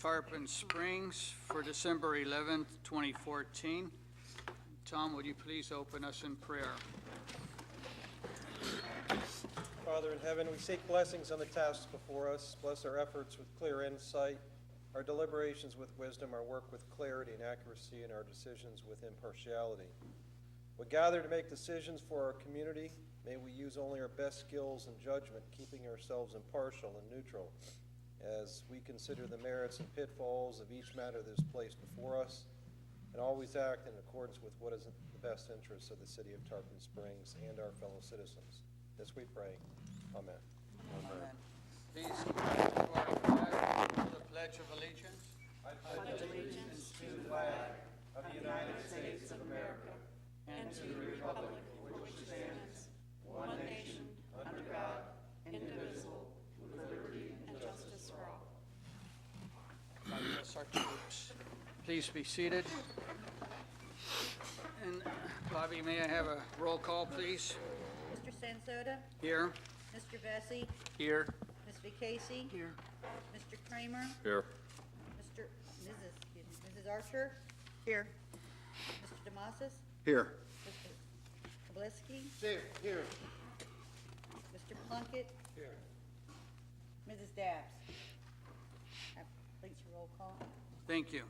Tarpon Springs for December 11th, 2014. Tom, would you please open us in prayer? Father in heaven, we seek blessings on the tasks before us. Bless our efforts with clear insight, our deliberations with wisdom, our work with clarity and accuracy, and our decisions with impartiality. We gather to make decisions for our community. May we use only our best skills and judgment, keeping ourselves impartial and neutral as we consider the merits and pitfalls of each matter that is placed before us, and always act in accordance with what is in the best interests of the city of Tarpon Springs and our fellow citizens. This we pray. Amen. Amen. Please rise to our flag for the Pledge of Allegiance. I pledge allegiance to the flag of the United States of America and to the republic for which it stands, one nation, under God, indivisible, with liberty and justice for all. God bless our troops. Please be seated. And Bobby, may I have a roll call, please? Mr. Sansoda? Here. Mr. Vesey? Here. Ms. Vicasey? Here. Mr. Kramer? Here. Mrs. Archer? Here. Mr. DeMasis? Here. Mr. Kabliski? Here. Mr. Plunkett? Here. Mrs. Dabbs? Please, your roll call. Thank you.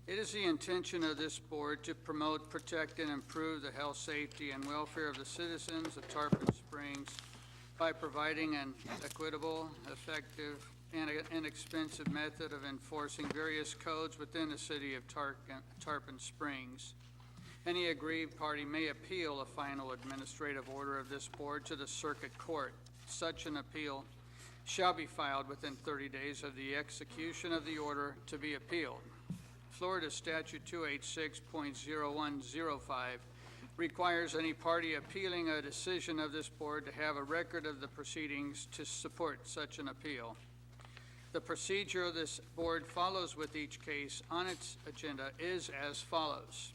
It is the intention of this board to promote, protect, and improve the health, safety, and welfare of the citizens of Tarpon Springs by providing an equitable, effective, and inexpensive method of enforcing various codes within the city of Tarpon Springs. Any aggrieved party may appeal a final administrative order of this board to the circuit court. Such an appeal shall be filed within 30 days of the execution of the order to be appealed. Florida Statute 286.0105 requires any party appealing a decision of this board to have a record of the proceedings to support such an appeal. The procedure this board follows with each case on its agenda is as follows.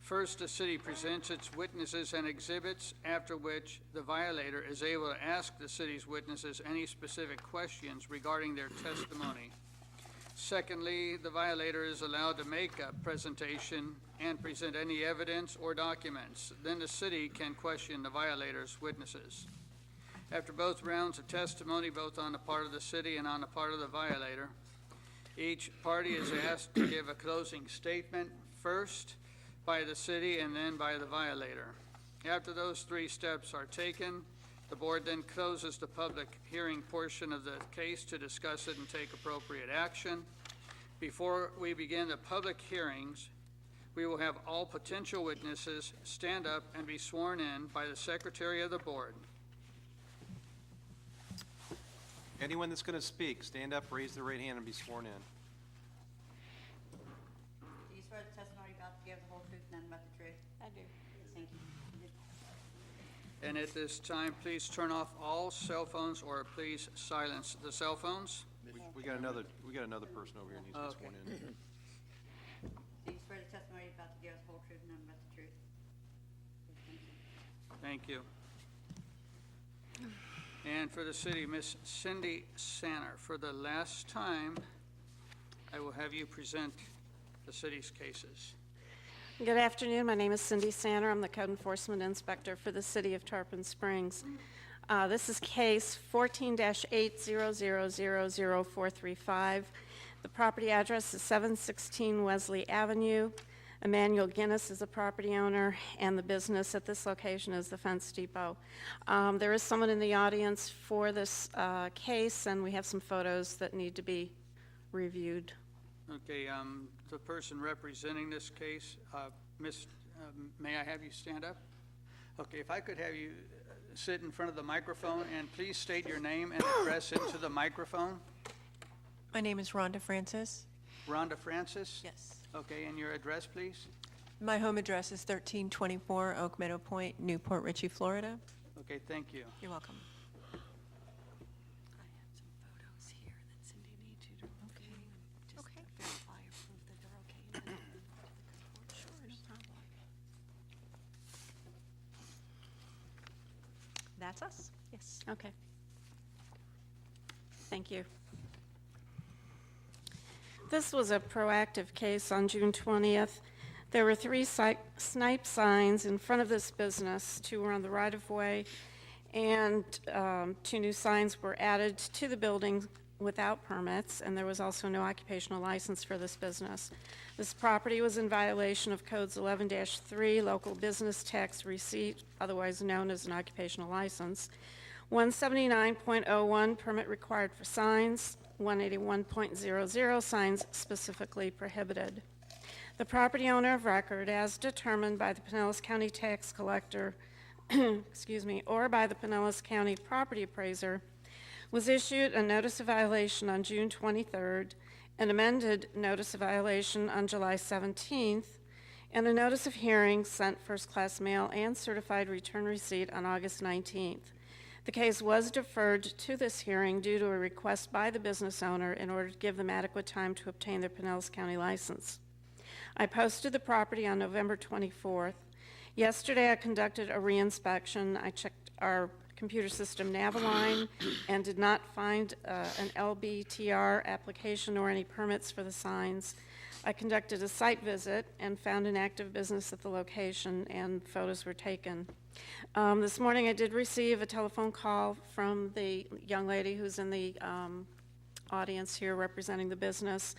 First, the city presents its witnesses and exhibits, after which the violator is able to ask the city's witnesses any specific questions regarding their testimony. Secondly, the violator is allowed to make a presentation and present any evidence or documents. Then the city can question the violator's witnesses. After both rounds of testimony, both on the part of the city and on the part of the violator, each party is asked to give a closing statement first by the city and then by the violator. After those three steps are taken, the board then closes the public hearing portion of the case to discuss it and take appropriate action. Before we begin the public hearings, we will have all potential witnesses stand up and be sworn in by the secretary of the board. Anyone that's going to speak, stand up, raise their right hand, and be sworn in. Do you swear the testimony you're about to give the whole truth and nothing but the truth? I do. Thank you. And at this time, please turn off all cell phones or please silence the cell phones. We got another person over here who needs to be sworn in. Do you swear the testimony you're about to give the whole truth and nothing but the truth? Thank you. Thank you. And for the city, Miss Cindy Sanner, for the last time, I will have you present the city's cases. Good afternoon. My name is Cindy Sanner. I'm the Code Enforcement Inspector for the City of Tarpon Springs. This is case 14-800000435. The property address is 716 Wesley Avenue. Emmanuel Guinness is a property owner, and the business at this location is the Fence Depot. There is someone in the audience for this case, and we have some photos that need to be reviewed. Okay, the person representing this case, may I have you stand up? Okay, if I could have you sit in front of the microphone and please state your name and address into the microphone. My name is Rhonda Francis. Rhonda Francis? Yes. Okay, and your address, please? My home address is 1324 Oak Meadow Point, Newport Richey, Florida. Okay, thank you. You're welcome. I have some photos here that Cindy needs you to review and just verify or prove that they're okay. And then to the court. Sure, no problem. That's us? Yes. Okay. Thank you. This was a proactive case on June 20th. There were 3 snipe signs in front of this business. 2 were on the right-of-way, and 2 new signs were added to the building without permits, and there was also no occupational license for this business. This property was in violation of Codes 11-3, Local Business Tax Receipt, otherwise known as an occupational license, 179.01, permit required for signs, 181.00, signs specifically prohibited. The property owner of record, as determined by the Pinellas County Tax Collector, excuse me, or by the Pinellas County Property Appraiser, was issued a notice of violation on June 23rd, an amended notice of violation on July 17th, and a notice of hearing sent first-class mail and certified return receipt on August 19th. The case was deferred to this hearing due to a request by the business owner in order to give them adequate time to obtain their Pinellas County license. I posted the property on November 24th. Yesterday, I conducted a reinspection. I checked our computer system Naviline and did not find an LBTR application or any permits for the signs. I conducted a site visit and found an active business at the location, and photos were taken. This morning I did receive a telephone call from the young lady who's in the audience here representing the business.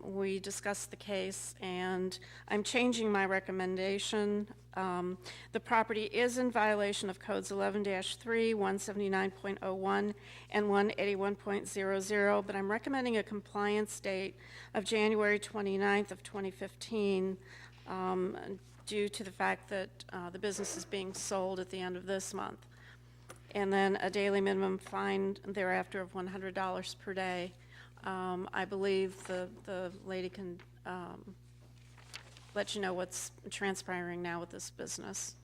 We discussed the case, and I'm changing my recommendation. The property is in violation of Codes 11-3, 179.01, and 181.00, but I'm recommending a compliance date of January 29th of 2015 due to the fact that the business is being sold at the end of this month. And then a daily minimum fine thereafter of $100 per day. I believe the lady can let you know what's transpiring now with this business.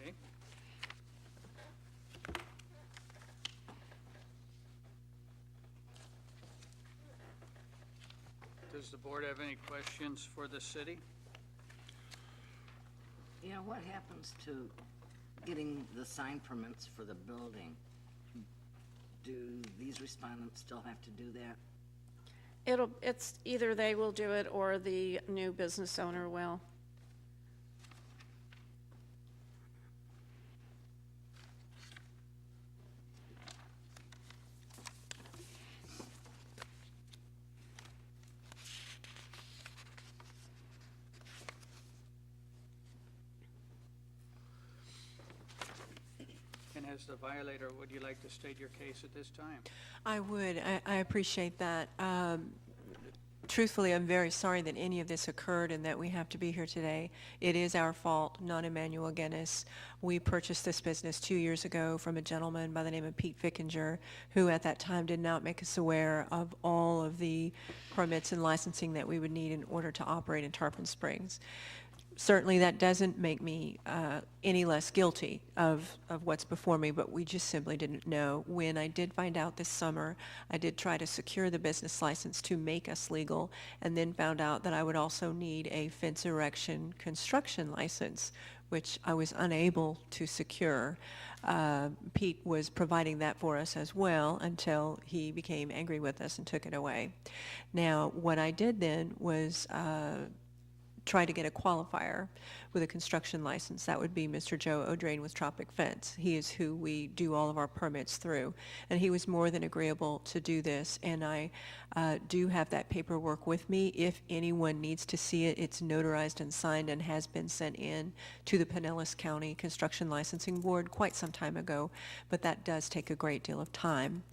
Okay. Does the board have any questions for the city? Yeah, what happens to getting the sign permits for the building? Do these respondents still have to do that? It's either they will do it or the new business owner will. And as the violator, would you like to state your case at this time? I would. I appreciate that. Truthfully, I'm very sorry that any of this occurred and that we have to be here today. It is our fault, not Emmanuel Guinness. We purchased this business 2 years ago from a gentleman by the name of Pete Fickinger, who at that time did not make us aware of all of the permits and licensing that we would need in order to operate in Tarpon Springs. Certainly that doesn't make me any less guilty of what's before me, but we just simply didn't know. When I did find out this summer, I did try to secure the business license to make us legal, and then found out that I would also need a fence erection construction license, which I was unable to secure. Pete was providing that for us as well until he became angry with us and took it away. Now, what I did then was try to get a qualifier with a construction license. That would be Mr. Joe O'Drain with Tropic Fence. He is who we do all of our permits through, and he was more than agreeable to do this, and I do have that paperwork with me. If anyone needs to see it, it's notarized and signed and has been sent in to the Pinellas County Construction Licensing Board quite some time ago, but that does take a great deal of time.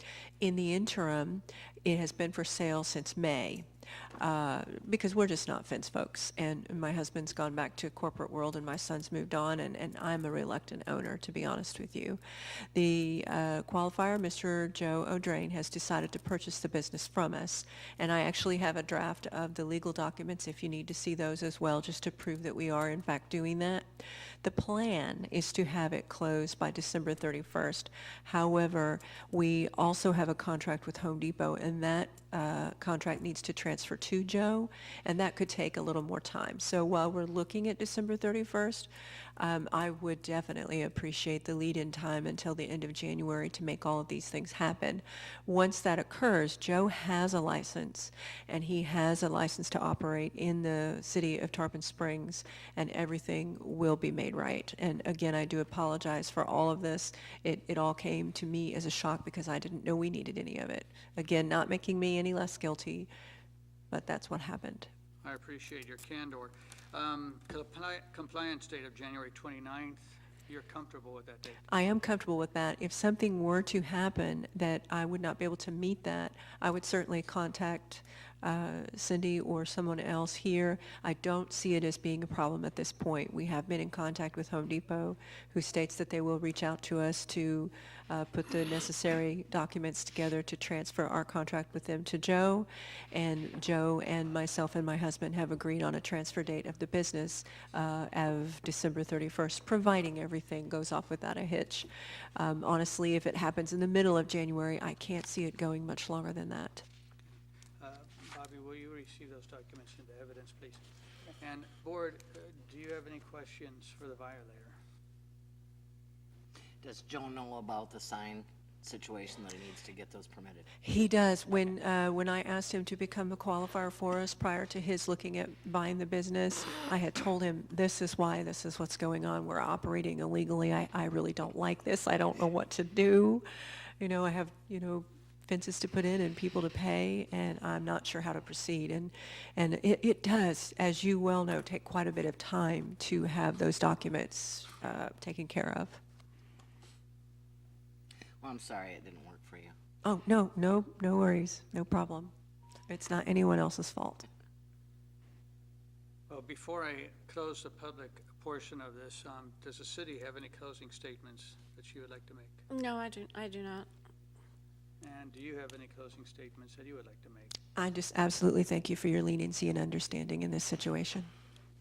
In the interim, it has been for sale since May. Because we're just not fence folks, and my husband's gone back to corporate world and my son's moved on, and I'm a reluctant owner, to be honest with you. The qualifier, Mr. Joe O'Drain, has decided to purchase the business from us, and I actually have a draft of the legal documents if you need to see those as well, just to prove that we are in fact doing that. The plan is to have it closed by December 31st. However, we also have a contract with Home Depot, and that contract needs to transfer to Joe, and that could take a little more time. So while we're looking at December 31st, I would definitely appreciate the lead-in time until the end of January to make all of these things happen. Once that occurs, Joe has a license, and he has a license to operate in the city of Tarpon Springs, and everything will be made right. And again, I do apologize for all of this. It all came to me as a shock because I didn't know we needed any of it. Again, not making me any less guilty, but that's what happened. I appreciate your candor. Compliance date of January 29th, you're comfortable with that date? I am comfortable with that. If something were to happen that I would not be able to meet that, I would certainly contact Cindy or someone else here. I don't see it as being a problem at this point. We have been in contact with Home Depot, who states that they will reach out to us to put the necessary documents together to transfer our contract with them to Joe. And Joe and myself and my husband have agreed on a transfer date of the business of December 31st, providing everything goes off without a hitch. Honestly, if it happens in the middle of January, I can't see it going much longer than that. Bobby, will you receive those documents into evidence, please? And Board, do you have any questions for the violator? Does Joe know about the sign situation that he needs to get those permitted? He does. When I asked him to become a qualifier for us prior to his looking at buying the business, I had told him, this is why, this is what's going on. We're operating illegally. I really don't like this. I don't know what to do. You know, I have, fences to put in and people to pay, and I'm not sure how to proceed. And it does, as you well know, take quite a bit of time to have those documents taken care of. Well, I'm sorry it didn't work for you. Oh, no worries, no problem. It's not anyone else's fault. Well, before I close the public portion of this, does the city have any closing statements that you would like to make? No, I do not. And do you have any closing statements that you would like to make? I just absolutely thank you for your leniency and understanding in this situation.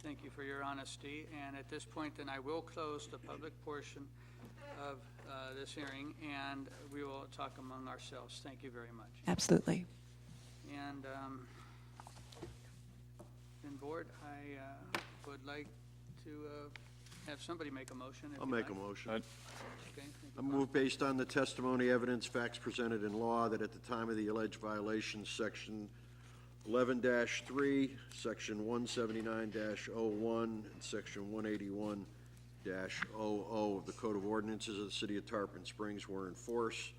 Thank you for your honesty. And at this point, then, I will close the public portion of this hearing, and we will talk among ourselves. Thank you very much. Absolutely. And Board, I would like to have somebody make a motion. if I'll you'd make a like. motion. Okay, thank you, I Bob. move based on the testimony, evidence, facts presented in law that at the time of the alleged violation, Section 11-3, Section 179-01, and Section 181-00 of the Code of Ordinances of the City of Tarpon Springs were in force.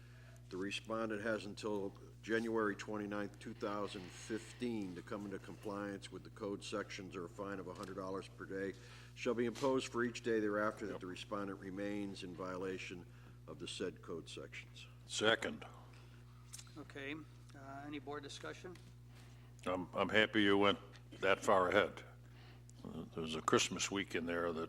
The respondent has until January 29, 2015 to come into compliance with the code sections, or a fine of $100 per day shall be imposed for each day thereafter that the respondent remains in violation of the said code sections. Second. Okay, any board discussion? I'm happy you went that far ahead. There's a Christmas week in there that,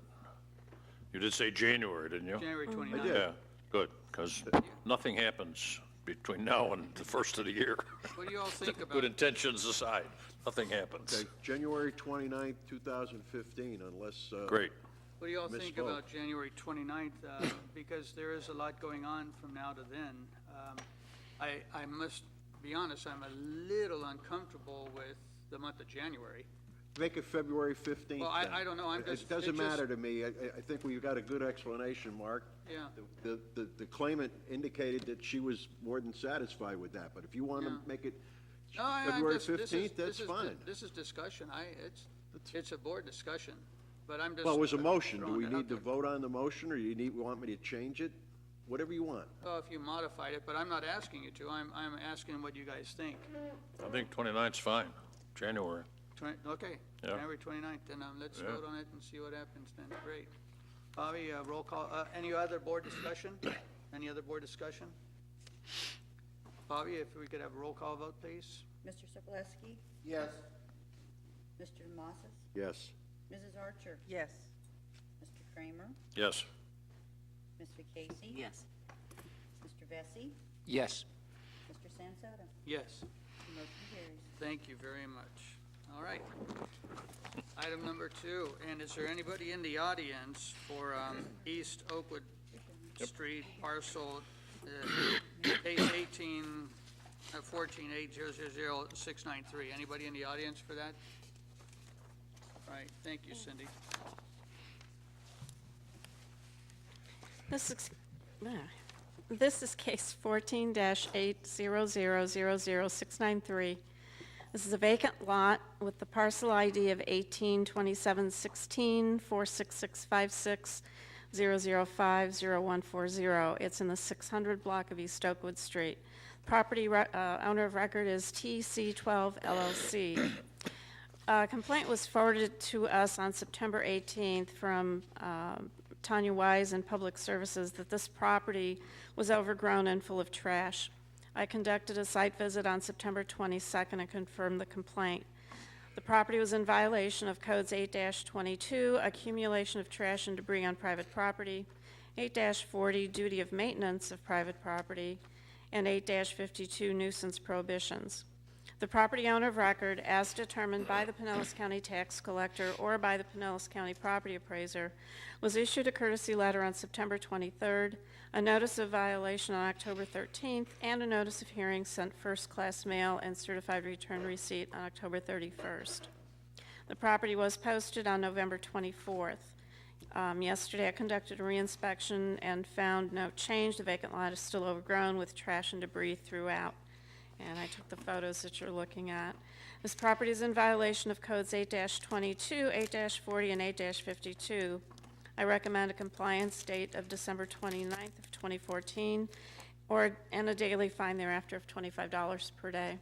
you did say January, didn't you? January 29th. I did. Yeah, good, because nothing happens between now and the first of the year. What do you all think about? Good intentions aside, nothing happens. Okay, January 29, 2015, unless... What do you all think Misspoke. about January 29th? Because there is a lot going on from now to then. I must be honest, I'm a little uncomfortable with the month of January. Make it February 15th. Well, I then. don't know, I'm just- It doesn't it just- matter to me. I think we've got a good explanation, Mark. Yeah. The claimant indicated that she was more than satisfied with that, but if you want to Yeah. make it No, I'm February just- this is- 15th, that's this is- fine. This is discussion. It's a board discussion, but I'm just. Well, it was a motion. Do throwing we it need out to there. vote on the motion, or want me to change it? Whatever you want. Well, if you modified it, but I'm not asking you to. I'm asking what you guys think. I think 29th's fine, January. Okay, Yeah. January 29th, then let's Yeah. vote on it and see what happens then. Great. Bobby, roll call. Any other board discussion? Any other board discussion? Bobby, if we could have a roll call vote, please? Mr. Sokoleski? Yes. Mr. Moses? Yes. Mrs. Archer? Yes. Mr. Kramer? Yes. Ms. Casey? Yes. Mr. Vesey? Yes. Mr. Sansota? Yes. The motion carries. Thank you very much. All right. Item number 2, and is there anybody in the audience for East Oakwood Street parcel case 148000693? Anybody in the audience for that? All right, thank you, Cindy. This is case 14-800000693. This is a vacant lot with the parcel ID of 182716465600500140. It's in the 600 block of East Oakwood Street. Property owner of record is TC12 LLC. A complaint was forwarded to us on September 18th from Tanya Wise in Public Services that this property was overgrown and full of trash. I conducted a site visit on September 22nd and confirmed the complaint. The property was in violation of codes 8-22, accumulation of trash and debris on private property, 8-40, duty of maintenance of private property, and 8-52, nuisance prohibitions. The property owner of record, as determined by the Pinellas County Tax Collector or by the Pinellas County Property Appraiser, was issued a courtesy letter on September 23rd, a notice of violation on October 13th, and a notice of hearing sent first-class mail and certified return receipt on October 31st. The property was posted on November 24th. Yesterday, I conducted a reinspection and found no change. The vacant lot is still overgrown with trash and debris throughout. And I took the photos that you're looking at. This property is in violation of codes 8-22, 8-40, and 8-52. I recommend a compliance date of December 29th of 2014, and a daily fine thereafter of $25 per day.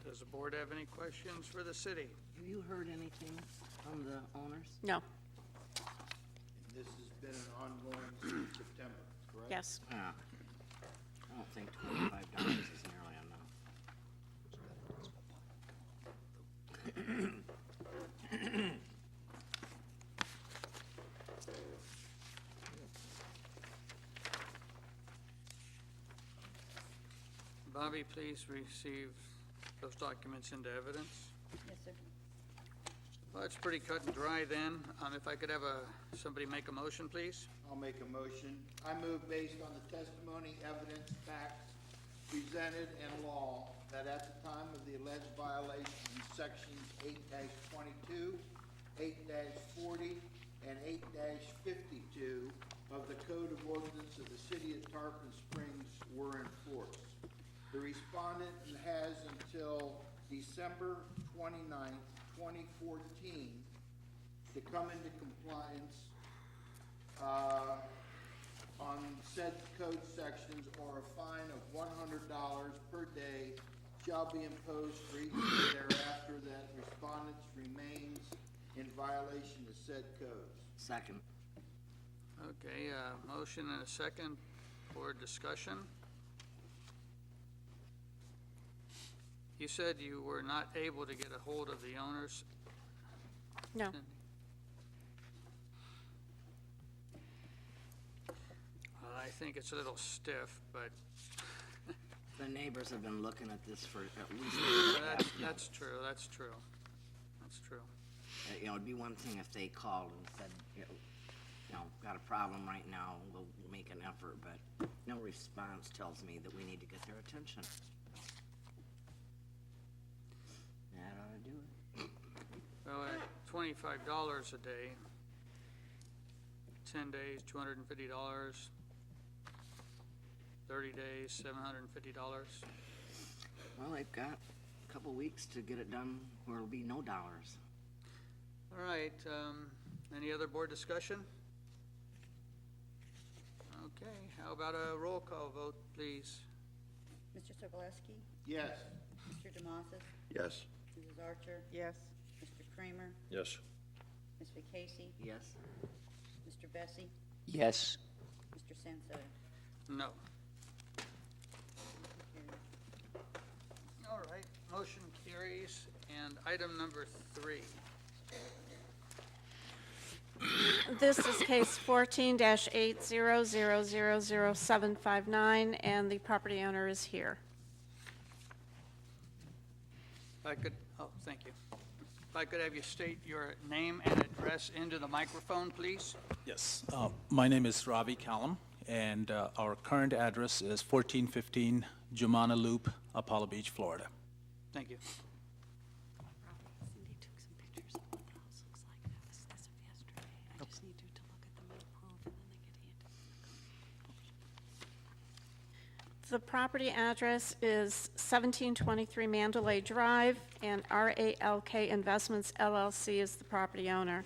Does the board have any questions for the city? Have you heard anything from the owners? No, This has been an ongoing since September, correct? yes. Yeah. I don't think $25 is nearly enough. Bobby, please receive those documents into evidence. Yes, sir. Well, it's pretty cut and dry then. If I could have somebody make a motion, please? I'll make a motion. I move based on the testimony, evidence, facts presented, and law that at the time of the alleged violation in sections 8-22, 8-40, and 8-52 of the Code of Ordinance of the City of Tarpon Springs were enforced. The respondent has until December 29th, 2014 to come into compliance on said code sections, or a fine of $100 per day shall be imposed for each day thereafter that respondents remains in violation of said codes. Second. Okay, motion and a second for discussion. You said you were not able to get a hold of the owners? No. I think it's a little stiff, but The neighbors have been looking at this for at least a year and a half now. that's true, that's true. That's true. You know, it'd be one thing if they called and said, got a problem right now, we'll make an effort, but no response tells me that we need to get their attention. That ought to do it. Well, at $25 a day, 10 days, $250, 30 days, $750. Well, they've got a couple weeks to get it done where it'll be no dollars. All right, any other board discussion? Okay, how about a roll call vote, please? Mr. Sobolewski? Yes. Mr. Demosis? Yes. Mrs. Archer? Yes. Mr. Kramer? Yes. Ms. Vacasie? Yes? Mr. Bessie? Yes. Mr. Sansota? No. All right, motion carries. And item number 3. This is case 14-800000759, and the property owner is here. If I could, thank you. If I could have you state your name and address into the microphone, please? Yes, my name is Ravi Callum, and our current address is 1415 Jumana Loop, Apollo Beach, Florida. Thank you. Cindy took some pictures of what the house looks like. That was The property address is 1723 Mandalay Drive, and RALK Investments LLC is the property owner.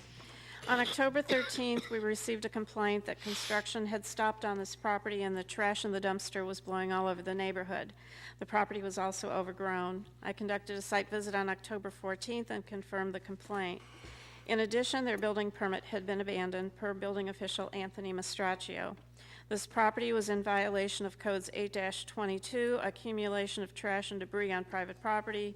On October 13th, we received a complaint that construction had stopped on this property and the trash in the dumpster was blowing all over the neighborhood. The property was also overgrown. I conducted a site visit on October 14th and confirmed the complaint. In addition, their building permit had been abandoned per building official Anthony Mastraccio. This property was in violation of codes 8-22, accumulation of trash and debris on private property,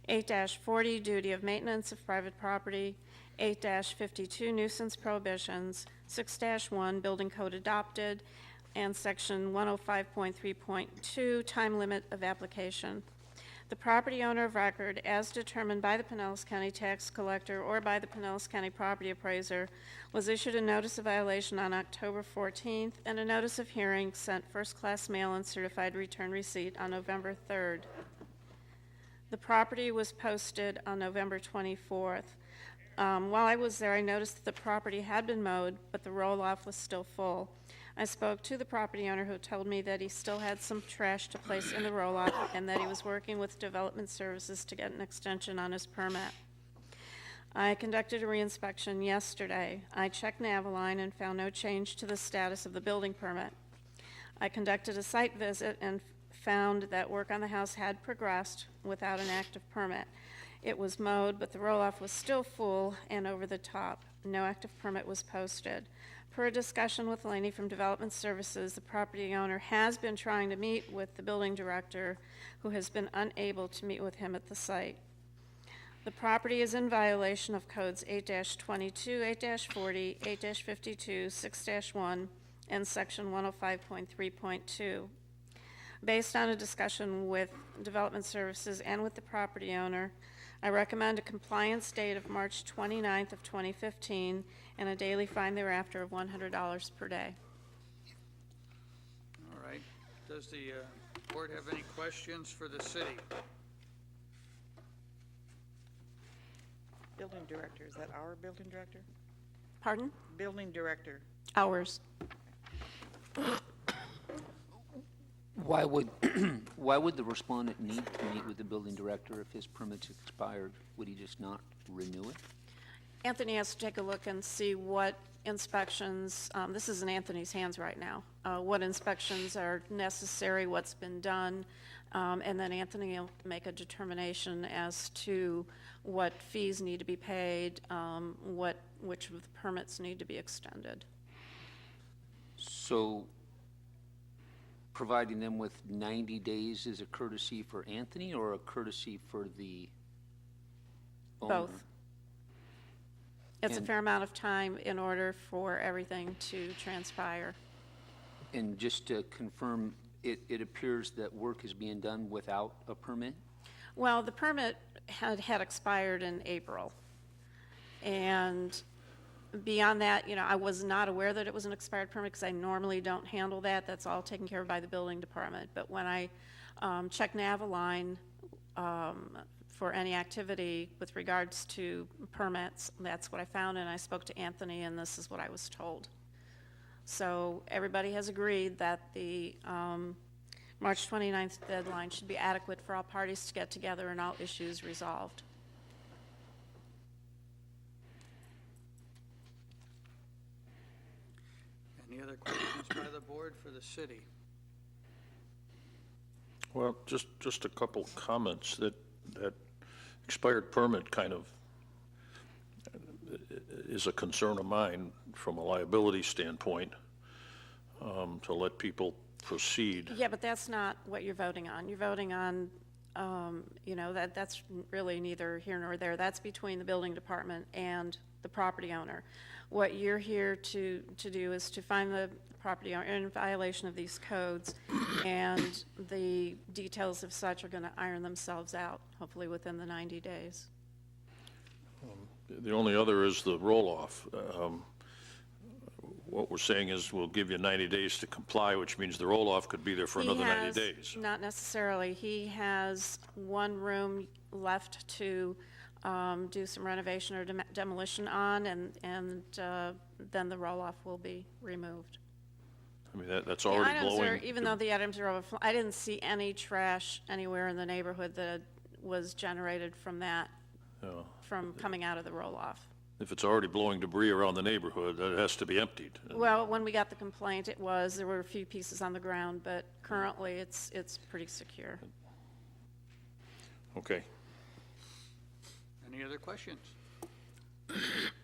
8-40, duty of maintenance of private property, 8-52, nuisance prohibitions, 6-1, building code adopted, and section 105.3.2, time limit of application. The property owner of record, as determined by the Pinellas County Tax Collector or by the Pinellas County Property Appraiser, was issued a notice of violation on October 14th and a notice of hearing sent first-class mail and certified return receipt on November 3rd. The property was posted on November 24th. While I was there, I noticed that the property had been mowed, but the roll-off was still full. I spoke to the property owner, who told me that he still had some trash to place in the roll-off and that he was working with Development Services to get an extension on his permit. I conducted a reinspection yesterday. I checked Navaline and found no change to the status of the building permit. I conducted a site visit and found that work on the house had progressed without an active permit. It was mowed, but the roll-off was still full and over the top. No active permit was posted. Per a discussion with Laney from Development Services, the property owner has been trying to meet with the building director, who has been unable to meet with him at the site. The property is in violation of codes 8-22, 8-40, 8-52, 6-1, and section 105.3.2. Based on a discussion with Development Services and with the property owner, I recommend a compliance date of March 29th of 2015 and a daily fine thereafter of $100 per day. All right. Does the board have any questions for the city? Building director, is that our building director? Pardon? Building director. Hours. Why would, why would the respondent need to meet with the building director if his permit's expired? Would he just not renew it? Anthony has to take a look and see what inspections, this is in Anthony's hands right now, what inspections are necessary, what's been done, and then Anthony will make a determination as to what fees need to be paid, which of the permits need to be extended. So providing them with 90 days is a courtesy for Anthony or a courtesy for the owner? Both. It's a fair amount of time in order for everything to transpire. And just to confirm, it appears that work is being done without a permit? Well, the permit had expired in April. And beyond that, you know, I was not aware that it was an expired permit because I normally don't handle that. That's all taken care of by the building department. But when I checked Navaline for any activity with regards to permits, that's what I found, and I spoke to Anthony, and this is what I was told. So everybody has agreed that the March 29th deadline should be adequate for all parties to get together and all issues resolved. Any other questions by the board for the city? Well, just a couple comments. That expired permit kind of is a concern of mine from a liability standpoint, to let people proceed. Yeah, but that's not what you're voting on. You're voting on, you know, that's really neither here nor there. That's between the building department and the property owner. What you're here to do is to find the property owner in violation of these codes, and the details of such are going to iron themselves out, hopefully within the 90 days. The only other is the roll-off. What we're saying is we'll give you 90 days to comply, which means the roll-off could be there for another 90 days. Not necessarily. He has one room left to do some renovation or demolition on, and then the roll-off will be removed. I mean, that's The already items are, blowing. even though the items are overflowing, I didn't see any trash anywhere in the neighborhood that was generated from that, Yeah. from coming out of the roll-off. If it's already blowing debris around the neighborhood, that has to be emptied. Well, when we got the complaint, there were a few pieces on the ground, but currently it's pretty secure. Okay. Any other questions?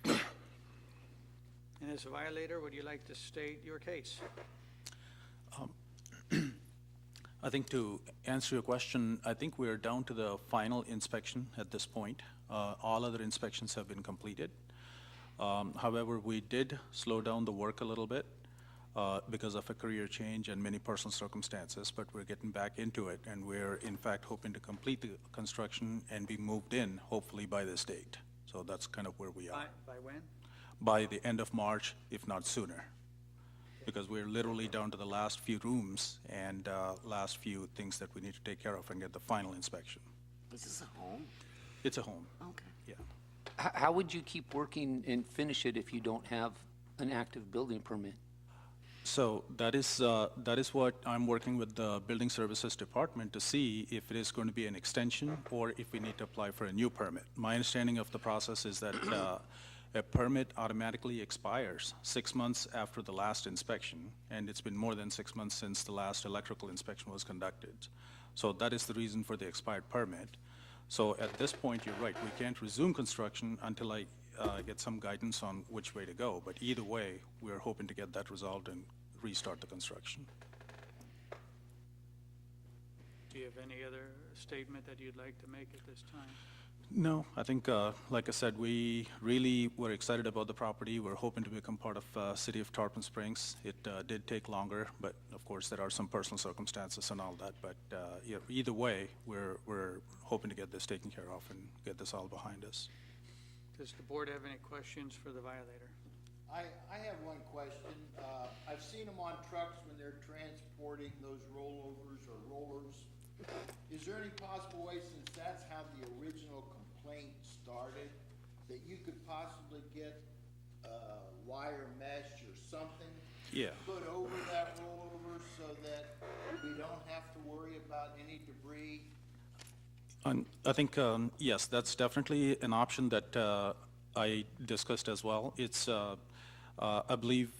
And as a violator, would you like to state your case? I think to answer your question, I think we're down to the final inspection at this point. All other inspections have been completed. However, we did slow down the work a little bit because of a career change and many personal circumstances, but we're getting back into it, and we're in fact hoping to complete the construction and be moved in, hopefully by this date. So that's kind of where we are. By when? By the end of March, if not sooner. Because we're literally down to the last few rooms and last few things that we need to take care of and get the final inspection. Is this a home? It's a home, Okay. yeah. How would you keep working and finish it if you don't have an active building permit? So that is what I'm working with the Building Services Department to see if it is going to be an extension or if we need to apply for a new permit. My understanding of the process is that a permit automatically expires 6 months after the last inspection, and it's been more than 6 months since the last electrical inspection was conducted. So that is the reason for the expired permit. So at this point, you're right, we can't resume construction until I get some guidance on which way to go. But either way, we're hoping to get that resolved and restart the construction. Do you have any other statement that you'd like to make at this time? No, I think, like I said, we really were excited about the property. We're hoping to become part of City of Tarpon Springs. It did take longer, but of course, there are some personal circumstances and all that. But yeah, either way, we're hoping to get this taken care of and get this all behind us. Does the board have any questions for the violator? I have one question. I've seen them on trucks when they're transporting those rollovers or rollers. Is there any possible way, since that's how the original complaint started, that you could possibly get wire mesh or something Yeah. put over that rollover so that we don't have to worry about any debris? I think, yes, that's definitely an option that I discussed as well. It's, I believe,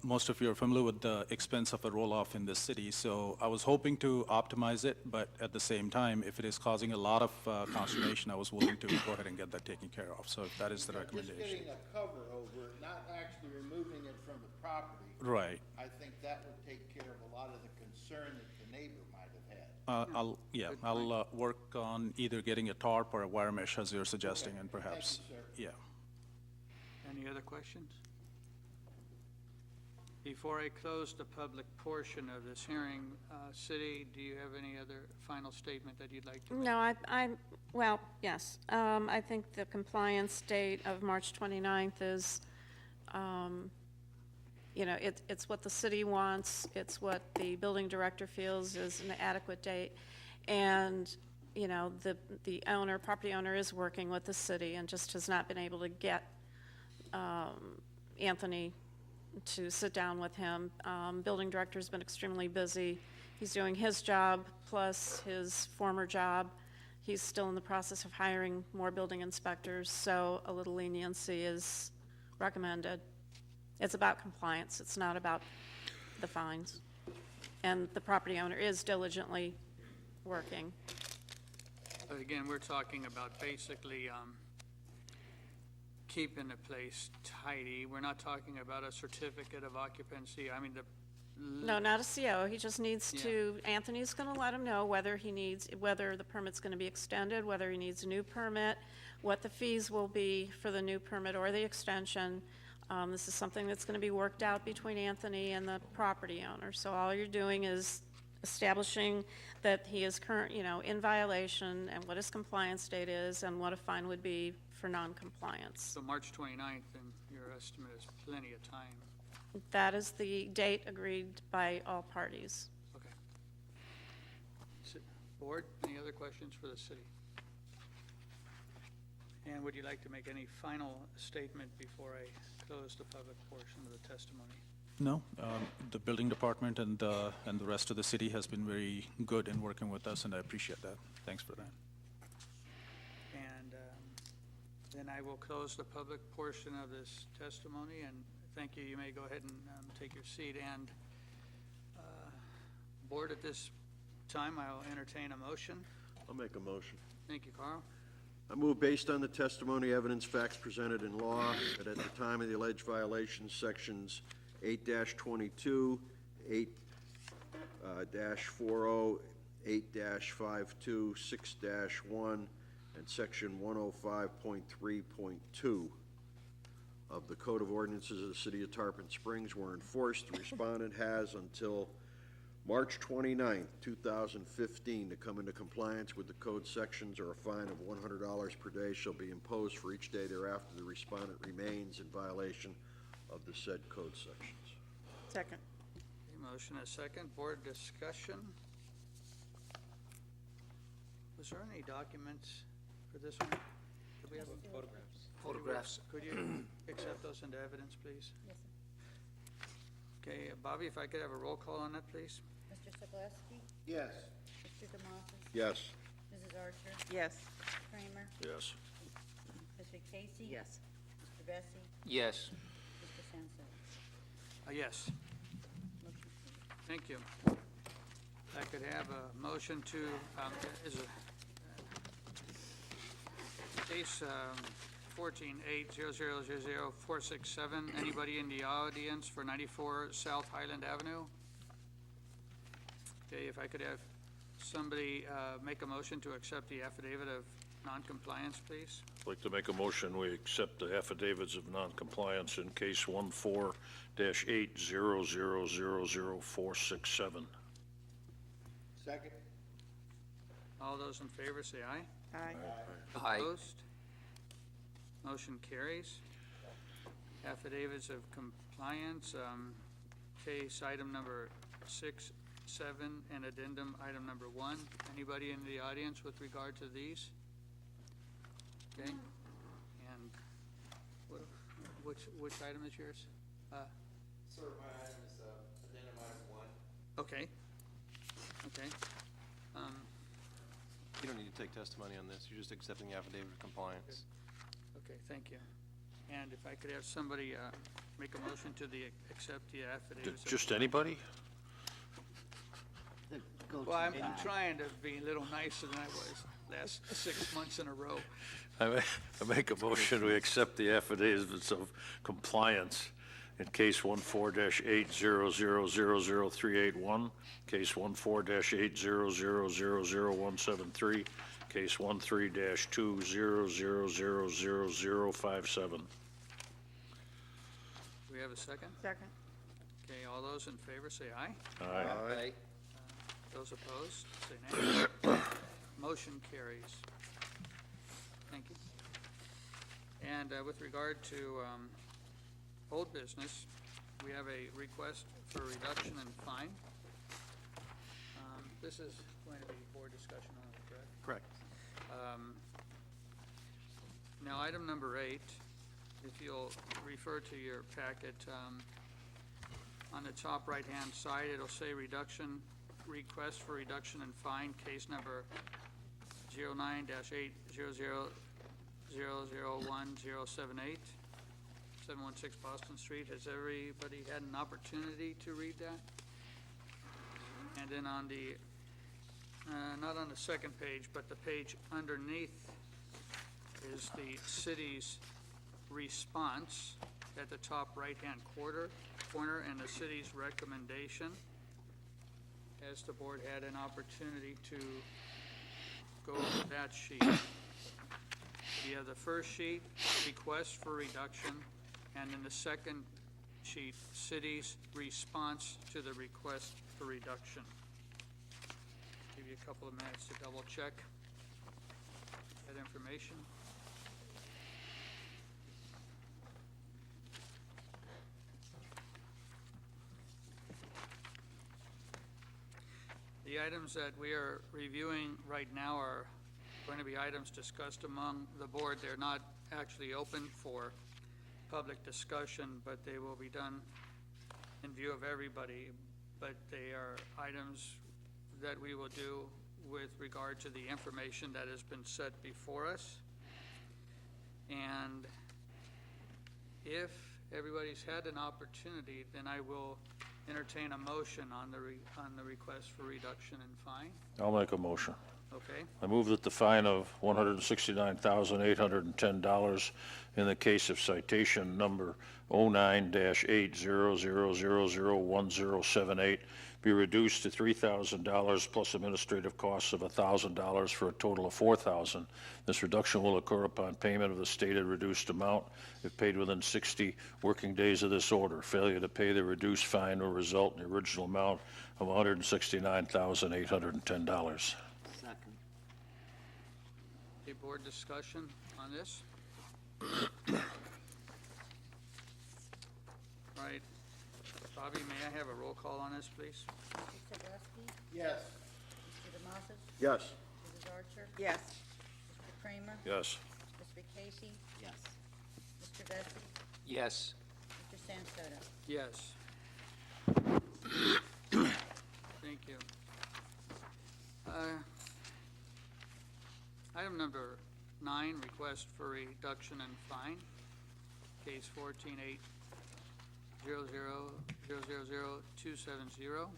most of you are familiar with the expense of a roll-off in this city, so I was hoping to optimize it, but at the same time, if it is causing a lot of consternation, I was willing to go ahead and get that taken care of. So if that is the Just recommendation. getting a cover over it, not actually removing it from the property. Right. I think that would take care of a lot of the concern that the neighbor might have had. I'll work on either getting a tarp or a wire mesh, as you're suggesting, and perhaps, Thank yeah. Any other questions? Before I close the public portion of this hearing, City, do you have any other final statement that you'd like to make? No, well, yes. I think the compliance date of March 29th is, it's what the city wants, it's what the building director feels is an adequate date, and, the property owner is working with the city and just has not been able to get Anthony to sit down with him. Building director's been extremely busy. He's doing his job plus his former job. He's still in the process of hiring more building inspectors, so a little leniency is recommended. It's about compliance, it's not about the fines. And the property owner is diligently working. But again, we're talking about basically keeping the place tidy. We're not talking about a certificate of occupancy. I mean, No, not a CO, he just needs to, Anthony's gonna let him know whether the permit's gonna be extended, whether he needs a new permit, what the fees will be for the new permit or the extension. This is something that's gonna be worked out between Anthony and the property owner. So all you're doing is establishing that he is in violation and what his compliance date is and what a fine would be for non-compliance. so March 29th, and your estimate is plenty of time. That is the date agreed by all parties. Okay. Board, any other questions for the city? And would you like to make any final statement before I close the public portion of the testimony? No, the building department and the rest of the city has been very good in working with us, and I appreciate that. Thanks for that. And then I will close the public portion of this testimony, and thank you. You may go ahead and take your seat. And Board, at this time, I'll entertain a motion. I'll make a motion. Thank you, Carl. I move based on the testimony, evidence, facts presented in law, that at the time of the alleged violations, sections 8-22, 8-40, 8-52, 6-1, and section 105.3.2 of the Code of Ordinances of the City of Tarpon Springs were enforced. The respondent has until March 29th, 2015, to come into compliance with the code sections, or a fine of $100 per day shall be imposed for each day thereafter the respondent remains in violation of the said code sections. Second. Okay, motion and a second. Board discussion. Was there any documents for this one? Did we have Photographs. Could you accept those into evidence, please? Yes, sir. Okay, Bobby, if I could have a roll call on that, please? Mr. Sokoloski? Yes. Mr. Demosas? Yes. Mrs. Archer? Yes. Mr. Kramer? Yes. Mr. Casey? Yes. Mr. Bessie? Yes. Mr. Sansel? Yes, Motion carries. thank you. I could have a motion to, is a case 14-800000467. Anybody in the audience for 94 South Highland Avenue? Okay, if I could have somebody make a motion to accept the affidavit of noncompliance, please. I'd like to make a motion, we accept the affidavits of noncompliance in case 14-800000467. Second? All those in favor say aye. Aye. Aye. Opposed? Motion carries. Affidavits of compliance, case item number 6, 7, and addendum item number 1. Anybody in the audience with regard to these? Okay, and which item is yours? Sir, my item is addendum item 1. Okay, okay. You don't need to take testimony on this, you're just accepting the affidavit of compliance. Okay, thank you. And if I could have somebody make a motion to accept the affidavits. Just anybody? Well, I'm trying to be a little nicer than I was last 6 months in a row. I make a motion, we accept the affidavits of compliance in case 14-800000381, case 14-800000173, case 13-200000057. Do we have a second? Second. Okay, all those in favor say aye. Aye. Those opposed, say nay. Motion carries. Thank you. And with regard to old business, we have a request for reduction in fine. This is going to be board discussion on it, correct? Correct. Now, item number 8, if you'll refer to your packet, on the top right-hand side, it'll say request for reduction in fine, case number 09-800000178, 716 Boston Street. Has everybody had an opportunity to read that? And then on the, not on the second page, but the page underneath is the city's response at the top right-hand corner, and the city's recommendation. Has the board had an opportunity to go over that sheet? You have the first sheet, request for reduction, and then the second sheet, city's response to the request for reduction. Give you a couple of minutes to double check that information. The items that we are reviewing right now are going to be items discussed among the board. They're not actually open for public discussion, but they will be done in view of everybody, but they are items that we will do with regard to the information that has been set before us. And if everybody's had an opportunity, then I will entertain a motion on the request for reduction in fine. I'll make a motion. Okay? I move that the fine of $169,810 in the case of citation number 09-800001078 be reduced to $3,000 plus administrative costs of $1,000 for a total of $4,000. This reduction will occur upon payment of the stated reduced amount if paid within 60 working days of this order. Failure to pay the reduced fine will result in the original amount of $169,810. Second. Okay, board discussion on this? Right. Bobby, may I have a roll call on this, please? Mr. Sebrowski? Yes. Mr. Demosas? Yes. Mrs. Archer? Yes. Mr. Kramer? Yes. Mr. Casey? Yes. Mr. Bessie? Yes. Mr. Sansoda? Yes. Thank you. Item number 9, request for reduction in fine, case 14-800-000270.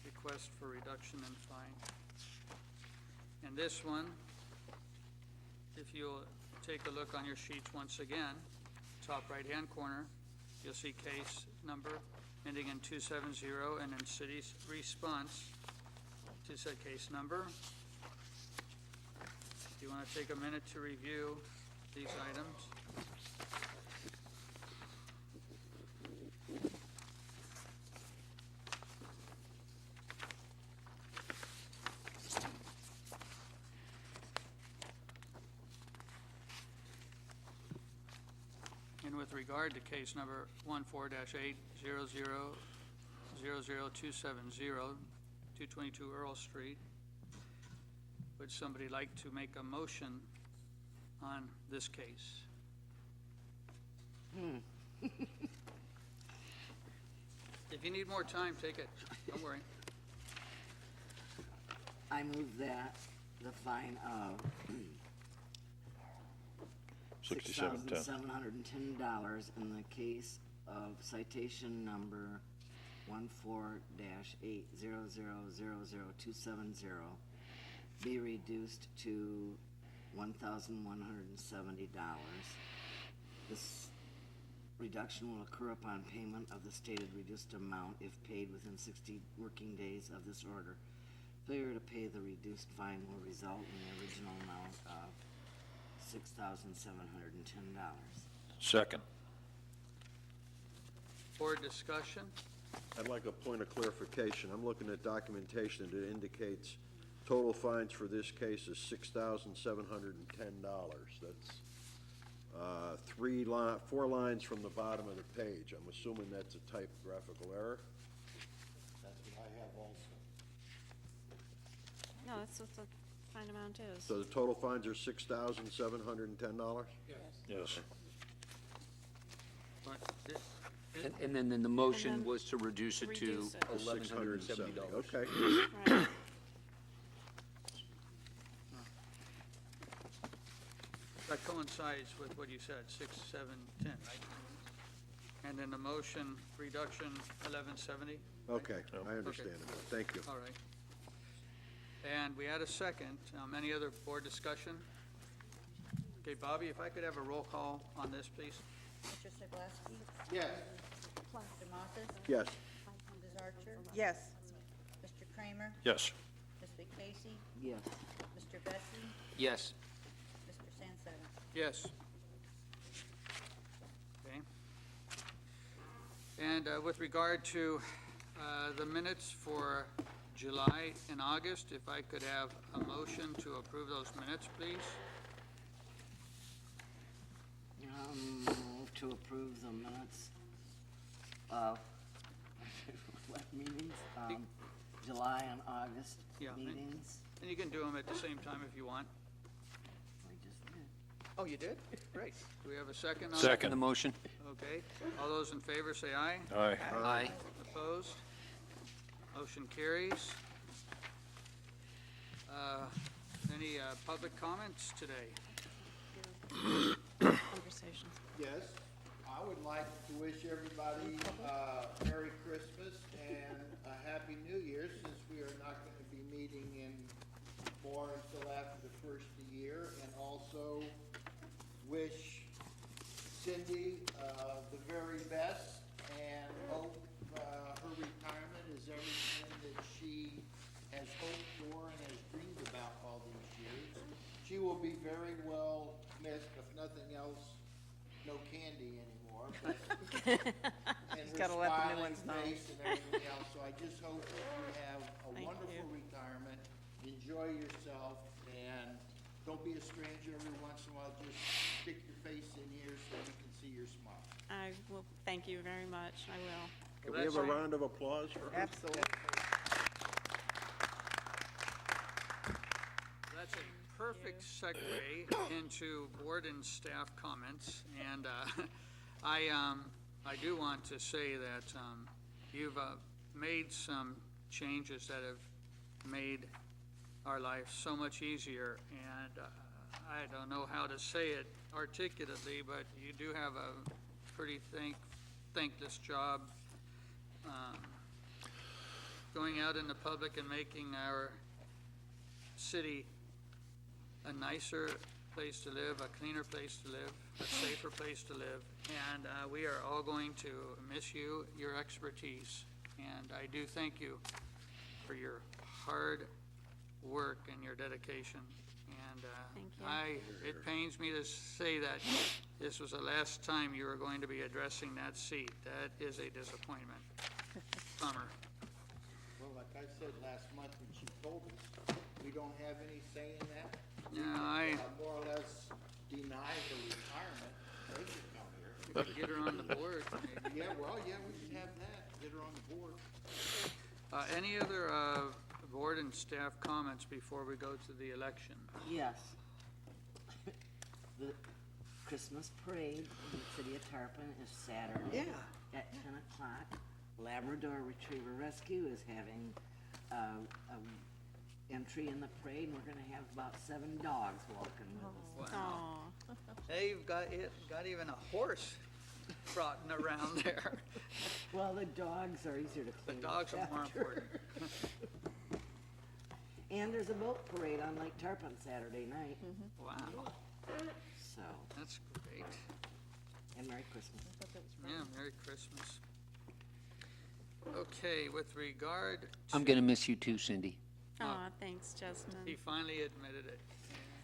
Request for reduction in fine. And this one, if you'll take a look on your sheets once again, top right-hand corner, you'll see case number ending in 270 and then city's response to said case number. Do you want to take a minute to review these items? And with regard to case number 14-800-00270, 222 Earl Street, would somebody like to make a motion on this case? If you need more time, take it. Don't worry. I move that the fine of $6,710 in the case of citation number 14-800-00270 be reduced to $1,170. This reduction will occur upon payment of the stated reduced amount if paid within 60 working days of this order. Failure to pay the reduced fine will result in the original amount of $6,710. Second. Board discussion? I'd like a point of clarification. I'm looking at documentation that indicates total fines for this case is $6,710. That's 4 lines from the bottom of the page. I'm assuming that's a typographical error. That's what I have also. No, that's what the fine amount is. So the total fines are $6,710? Yes. But thi- And then the motion then was to reduce it to reduce it. $1,170. Okay. Right. That coincides with what you said, 6, 7, 10, right? And then the motion reduction 1170? Okay, I understand it. Thank you. All right. And we had a second. Any other board discussion? Okay, Bobby, if I could have a roll call on this, please? Mr. Sebrowski? Yes. Mr. Demosas? Yes. Mrs. Archer? Yes. Mr. Kramer? Yes. Mr. Casey? Yes. Mr. Bessie? Yes. Mr. Sansoda? Yes. Okay. And with regard to the minutes for July and August, if I could have a motion to approve those minutes, please? Move to approve the minutes of what meetings? July and August Yeah, meetings. And you can do them at the same time if you want. We just did. Oh, you did? Great. Do we have a second on that? Second. The motion? Okay. All those in favor say aye. Aye. Aye. Opposed? Motion carries. Any public comments today? Conversations. Yes, I would like to wish everybody Merry Christmas and a Happy New Year, since we are not going to be meeting in more until after the first of the year, and also wish Cindy the very best, and hope her retirement is everything that she has hoped for and has dreamed about all these years. She will be very well missed, if nothing else, no candy anymore. And Just her gotta let the new smiling ones know. face and everything else, so I just hope that you have a Thank wonderful you. retirement, enjoy yourself, and don't be a stranger every once in a while, just stick your face in here so we can see your smile. I will, thank you very much, I will. Can we have a round of applause for her? Absolutely. That's a perfect segue into board and staff comments, and I do want to say that you've made some changes that have made our life so much easier, and I don't know how to say it articulately, but you do have a pretty thankless job going out in the public and making our city a nicer place to live, a cleaner place to live, a safer place to live. And we are all going to miss you, your expertise. And I do thank you for your hard work and your dedication. And Thank you. it pains me to say that this was the last time you were going to be addressing that seat. That is a disappointment. Bummer. Well, like I said last month when she told us, we don't have any say in that. We Yeah, more or less deny her retirement. They should come here. we could get her on the board, maybe. Yeah, well, yeah, we can have that, get her on the board. Any other board and staff comments before we go to the election? Yes. The Christmas parade in the city of Tarpon is Saturday. Yeah. At 10 o'clock. Labrador Retriever Rescue is having a entry in the parade, and we're gonna have about 7 dogs walking with us. Wow. Aw. Hey, you've got even a horse trotting around there. Well, the dogs are easier to The clean dogs are more after. important. And there's a boat parade on Lake Tarpon Saturday night, Wow, so, that's great. and Merry Christmas. Yeah, Merry Christmas. Okay, with regard to... I'm going to miss you too, Cindy. Aw, thanks, Justin. He finally admitted it.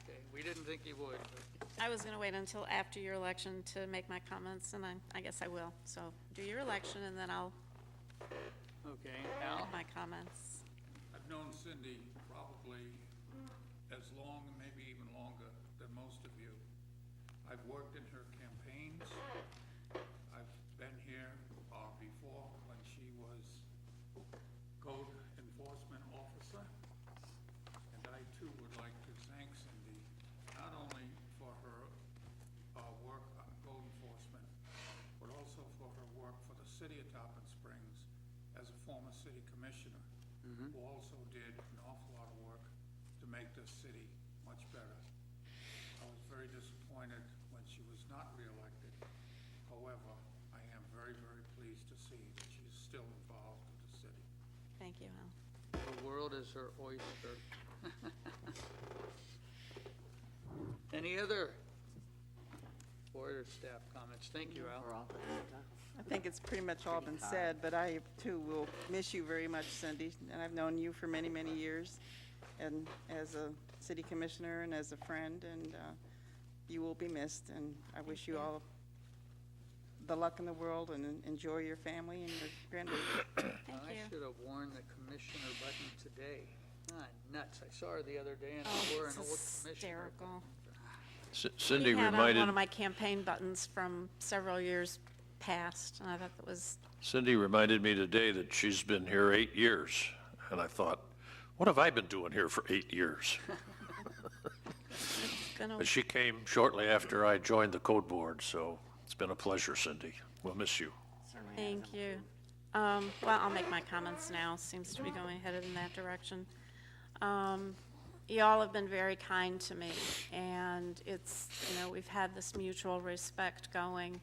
Okay, we didn't think he would, but I was gonna wait until after your election to make my comments, and I guess I will. So do your election, and then I'll okay. Al? make my comments. I've known Cindy probably as long, maybe even longer than most of you. I've worked in her campaigns. I've been here before when she was code enforcement officer. And I too would like to thank Cindy, not only for her work on code enforcement, but also for her work for the city of Tarpon Springs as a former city commissioner, who also did an awful lot of work to make this city much better. I was very disappointed when she was not reelected. However, I am very, very pleased to see that she's still involved with the city. Thank you, Al. The world is her oyster. Any other board or staff comments? Thank you, Al. For all that stuff. I think it's pretty much all been said, but I too will miss you very much, Cindy. And I've known you for many, many years, and as a city commissioner and as a friend, and you will be missed. And I wish you all the luck in the world, and enjoy your family and your grandbaby. Thank I you. should have worn the commissioner button today. Ah, nuts. I saw her the other day and Oh, I wore an it's old commissioner. hysterical. Cindy He had on reminded, one of my campaign buttons from several years past, and I thought that was, Cindy reminded me today that she's been here 8 years. And I thought, what have I been doing here for 8 years? it's been a But she came shortly after I joined the code board, so it's been a pleasure, Cindy. We'll miss you. Thank you. Well, I'll make my comments now. Seems to be going headed in that direction. Y'all have been very kind to me, and it's, we've had this mutual respect going.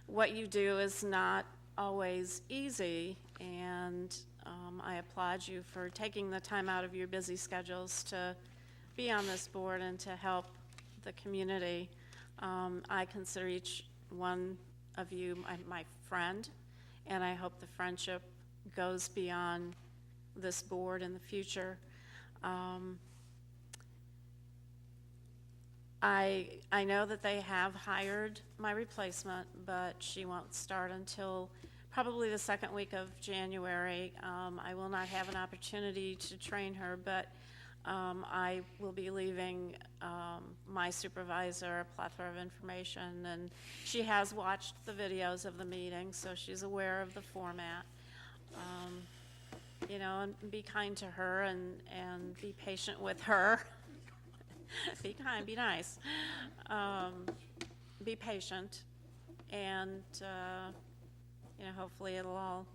What you do is not always easy, and I applaud you for taking the time out of your busy schedules to be on this board and to help the community. I consider each one of you my friend, and I hope the friendship goes beyond this board in the future. I know that they have hired my replacement, but she won't start until probably the second week of January. I will not have an opportunity to train her, but I will be leaving my supervisor a plethora of information, and she has watched the videos of the meeting, so she's aware of the format. And be kind to her and be patient with her. Be kind, be nice. Be patient, and hopefully it'll all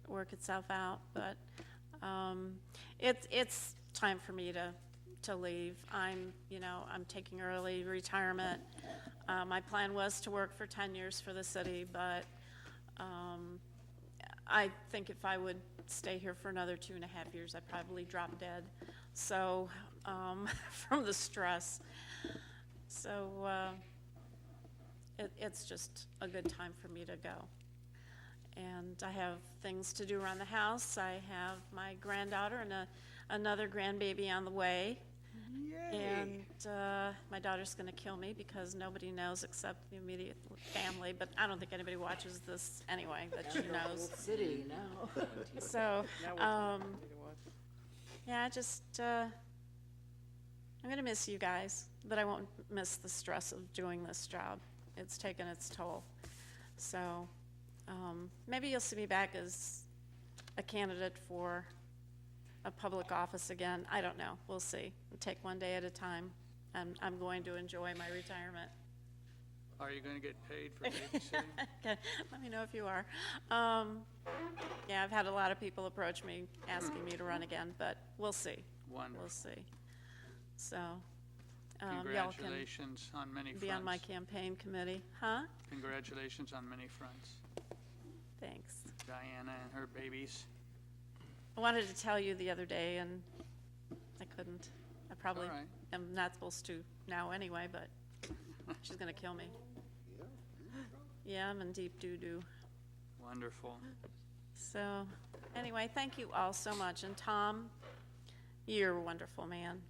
work itself out. But it's time for me to leave. I'm taking early retirement. My plan was to work for 10 years for the city, but I think if I would stay here for another 2.5 years, I'd probably drop dead. So, from the stress. So, it's just a good time for me to go. And I have things to do around the house. I have my granddaughter and another grandbaby on the way. Yay. And my daughter's going to kill me because nobody knows except the immediate family. But I don't think anybody watches this anyway, that she knows. City now. So, yeah, I'm going to miss you guys, but I won't miss the stress of doing this job. It's taken its toll. So maybe you'll see me back as a candidate for a public office again. I don't know. We'll see. We'll take one day at a time. I'm going to enjoy my retirement. Are you going to get paid for babysitting? Okay, let me know if you are. Yeah, I've had a lot of people approach me asking me to run again, but we'll see. Wonderful. We'll see. So, y'all can Congratulations on many fronts. be on my campaign committee. Huh? Congratulations on many fronts. Thanks. Diana and her babies. I wanted to tell you the other day, and I couldn't. I probably All right. am not supposed to now anyway, but she's going to kill me. Yeah, I'm in deep doo-doo. Wonderful. So, anyway, thank you all so much. And Tom, you're a wonderful man.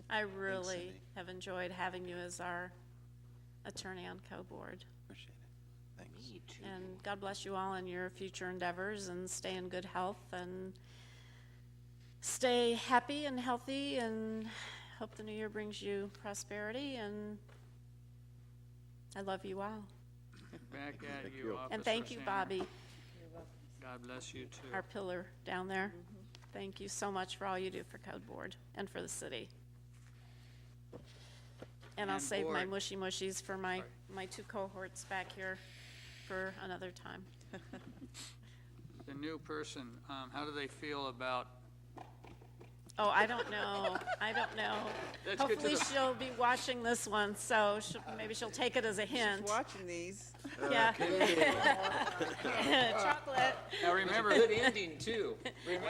I really have enjoyed having you as our attorney on co-board. Appreciate it. Thanks. Me too. And God bless you all in your future endeavors, and stay in good health, and stay happy and healthy, and hope the new year brings you prosperity, and I love you all. Back at Thank you, you. Officer And thank you, Sander. Bobby, God bless you, too. our pillar down there. Thank you so much for all you do for Code Board and for the city. And I'll And save my board. mushy mushies for my two cohorts back here for another time. The new person, how do they feel about, Oh, I don't know. I don't know. Let's get to Hopefully the- she'll be watching this one, so maybe she'll take it as a hint. Watching these. Yeah. Chocolate, now remember, Good ending, too.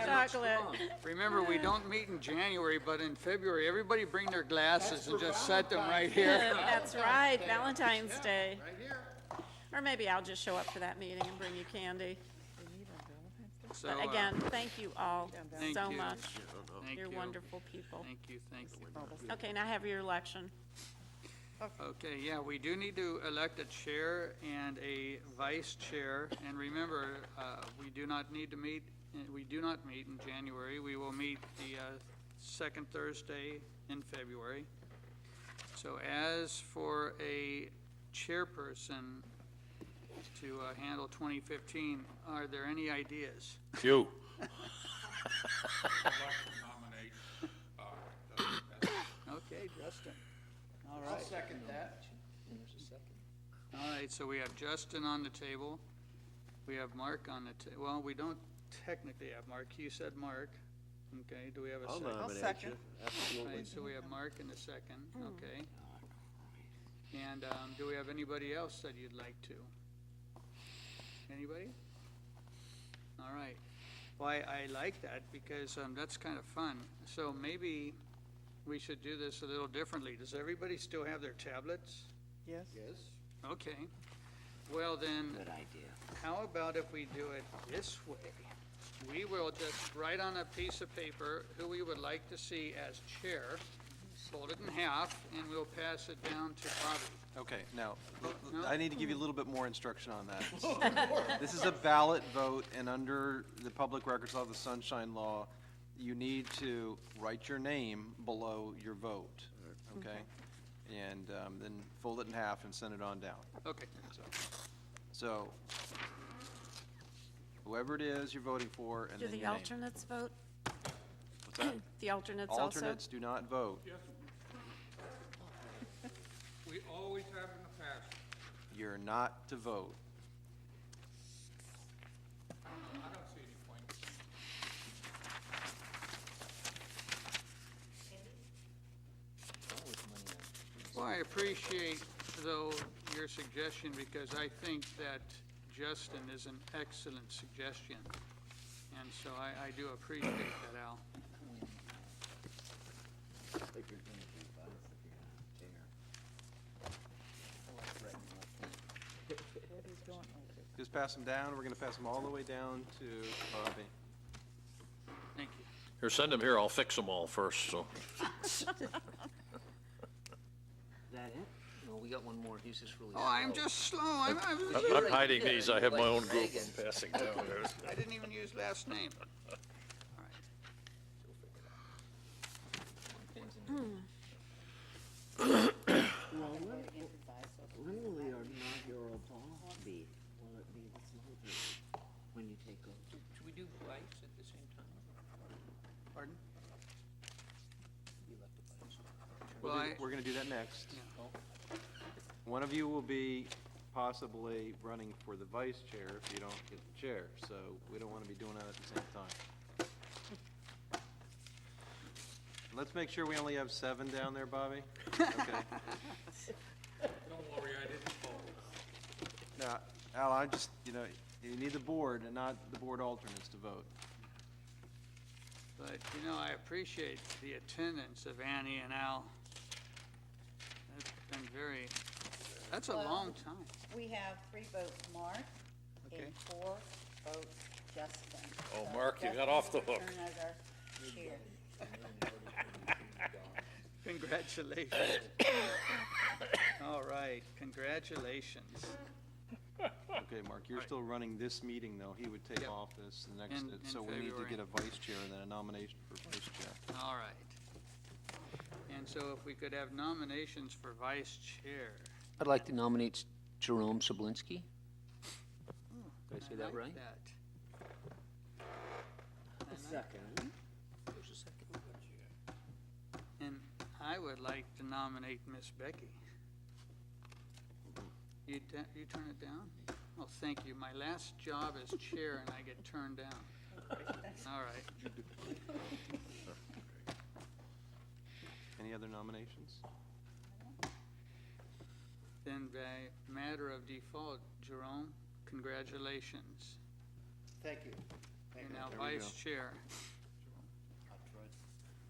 chocolate. remember, we don't meet in January, but in February, everybody bring their glasses and just set them right here. That's right, Valentine's Day. Or maybe I'll just show up for that meeting and bring you candy. So, But again, thank you all thank so you. much. Thank You're you. wonderful people. Thank you. Okay, now have your election. Okay, yeah, we do need to elect a chair and a vice chair, and remember, we do not meet in January. We will meet the second Thursday in February. So as for a chairperson to handle 2015, are there any ideas? You. Okay, Justin. All I'll right. second that. All right, so we have Justin on the table. We have Mark on the well, we don't technically have Mark. You said Mark. Okay, do we have a I'll second? nominate second. you. All Absolutely. right, so we have Mark in the second, okay. And do we have anybody else that you'd like to? Anybody? All right. Well, I like that because that's kind of fun. So maybe we should do this a little differently. Does everybody still have their tablets? Yes? Yes. Okay. Well, then, Good idea. how about if we do it this way? We will just write on a piece of paper who we would like to see as chair, fold it in half, and we'll pass it down to Bobby. Okay, now, No? I need to give you a little bit more instruction on that. This is a ballot vote, and under the Public Records Law, the Sunshine Law, you need to write your name below your vote, okay? And then fold it in half and send it on down. Okay. So, whoever it is you're voting for, and Do then the your name. alternates vote? What's that? The alternates also? Alternates do not vote. We always have in the past. You're not to vote. I don't see any point. Well, I appreciate, though, your suggestion, because I think that Justin is an excellent suggestion. And so I do appreciate that, Al. Just pass them down. We're gonna pass them all the way down to Bobby. Thank you. Here, send them here, I'll fix them all first, so. Is that it? No, we got one more. He's just really Oh, I'm slow. just slow. I'm I'm hiding these, I have my own group I'm passing down. I didn't even use last name. All right. Well, when will the inaugural ball be? Will it be this month or when you take over? Should we do vice at the same time? Pardon? You left the vice. Well, We're gonna do that next. Yeah. One of you will be possibly running for the vice chair if you don't get the chair, so we don't wanna be doing that at the same time. Let's make sure we only have 7 down there, Bobby. Okay. Don't worry, I didn't vote. Now, Al, I just, you need the board and not the board alternates to vote. But, I appreciate the attendance of Annie and Al. That's been that's a Well, long time. We have 3 votes Mark Okay. and 4 votes Justin. Oh, So Mark, you got Justin off the will hook. return as our chair. Congratulations. All right, congratulations. Okay, Mark, you're still running this meeting, though. He would take Yep. office the next, In so we need to February. get a vice chair and then a nomination for vice chair. All right. And so if we could have nominations for vice chair. I'd like to nominate Jerome Sablinski. Did I say that like right? that. A second. There's a second. And I would like to nominate Miss Becky. You turn it down? Well, thank you. My last job as chair and I get turned down. All right. Any other nominations? Then by matter of default, Jerome, congratulations. Thank you. You're now There we vice go. chair.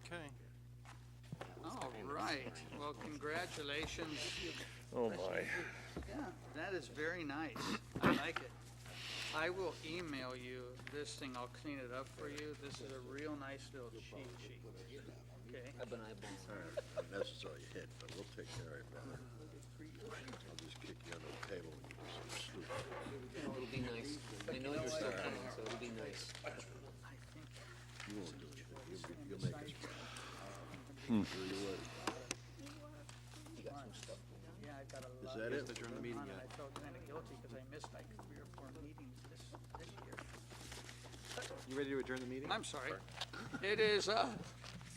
Okay. All right. Well, congratulations. Oh, my. Yeah, that is very nice. I like it. I will email you this thing. I'll clean it up for you. This is a real nice little cheat sheet. Okay? I've been eyeballing. All right, not necessarily hit, but we'll take care of it, brother. I'll just kick you under the table when you do something stupid. It'll be nice. I know you're still coming, so it'll be nice. I think You won't do it. You'll make us proud. Sure you would. You got some stuff. Yeah, I got a Is lot. that it? Adjourn the meeting on it. yet. I felt kind of guilty because I missed like 3 or 4 meetings this year. You ready to adjourn the meeting? I'm sorry. It is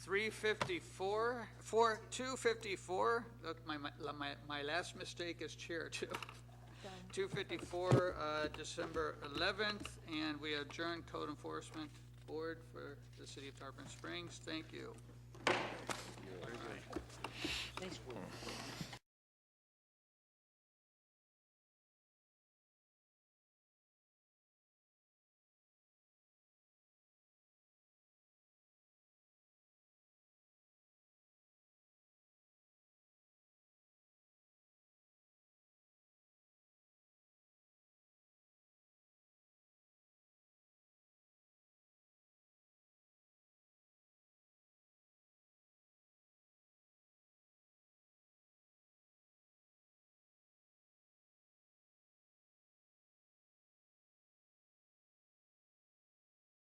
254, look, my last mistake is chair, too. 254, December 11th, and we adjourn Code Enforcement Board for the City of Tarpon Springs. Thank you. Thanks for